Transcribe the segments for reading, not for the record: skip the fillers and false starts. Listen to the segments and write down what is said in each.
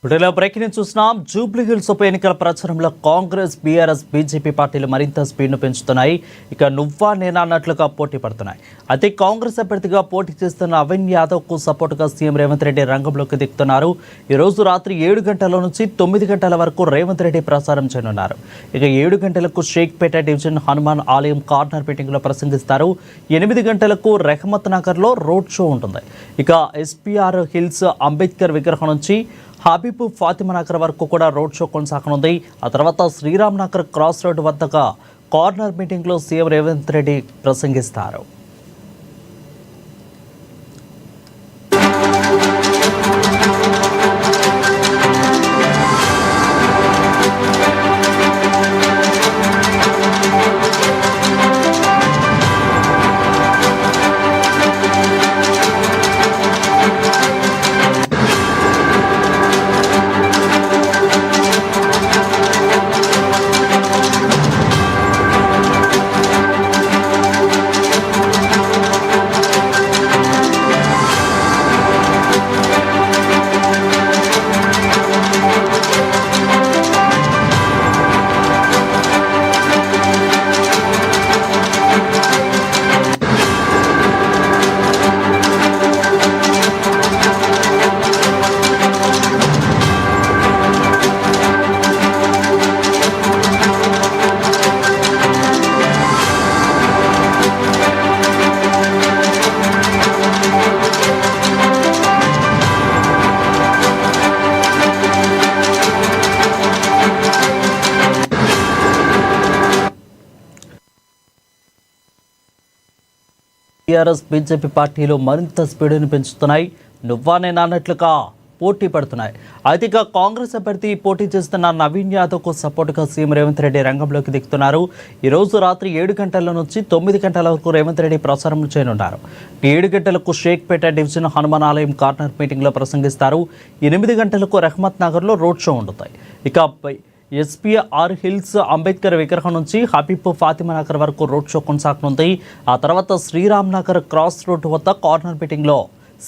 వీటిలో బ్రేకింగ్ చూస్తున్నాం. జూబ్లీహిల్స్ ఉప ఎన్నికల ప్రచారంలో కాంగ్రెస్, బీఆర్ఎస్, బీజేపీ పార్టీలు మరింత స్పీడ్ను పెంచుతున్నాయి. ఇక నువ్వా నేనా అన్నట్లుగా పోటీ పడుతున్నాయి. అయితే కాంగ్రెస్ అభ్యర్థిగా పోటీ చేస్తున్న నవీన్ యాదవ్కు సపోర్టుగా సీఎం రేవంత్ రెడ్డి రంగంలోకి దిగుతున్నారు. ఈరోజు రాత్రి 7 గంటల నుంచి 9 గంటల వరకు రేవంత్ రెడ్డి ప్రచారం చేయనున్నారు. ఇక 7 గంటలకు షేక్పేట డివిజన్ హనుమాన్ ఆలయం కార్నర్ మీటింగ్లో ప్రసంగిస్తారు. 8 గంటలకు రెహమత్ నగర్లో రోడ్ షో ఉంటుంది. ఇక ఎస్పీఆర్ హిల్స్ అంబేద్కర్ విగ్రహం నుంచి హబీబ్ ఫాతిమా నగర్ వరకు కూడా రోడ్ షో కొనసాగనుంది. ఆ తర్వాత శ్రీరామ్ నగర్ క్రాస్ రోడ్ వద్దగా కార్నర్ మీటింగ్లో సీఎం రేవంత్ రెడ్డి ప్రసంగిస్తారు. టీఆర్ఎస్, బీజేపీ పార్టీలు మరింత స్పీడ్ను పెంచుతున్నాయి. నువ్వా నేనా అన్నట్లుగా పోటీ పడుతున్నాయి. అయితే ఇక కాంగ్రెస్ అభ్యర్థి పోటీ చేస్తున్న నవీన్ యాదవ్కు సపోర్టుగా సీఎం రేవంత్ రెడ్డి రంగంలోకి దిగుతున్నారు. ఈరోజు రాత్రి 7 గంటల నుంచి 9 గంటల వరకు రేవంత్ రెడ్డి ప్రచారం చేయనున్నారు. 7 గంటలకు షేక్పేట డివిజన్ హనుమాన్ ఆలయం కార్నర్ మీటింగ్లో ప్రసంగిస్తారు. 8 గంటలకు రెహమత్ నగర్లో రోడ్ షో ఉంటుంది. ఇక ఎస్పీఆర్ హిల్స్ అంబేద్కర్ విగ్రహం నుంచి హబీబ్ ఫాతిమా నగర్ వరకు రోడ్ షో కొనసాగనుంది. ఆ తర్వాత శ్రీరామ్ నగర్ క్రాస్ రోడ్ వద్ద కార్నర్ మీటింగ్లో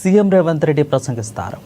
సీఎం రేవంత్ రెడ్డి ప్రసంగిస్తారు.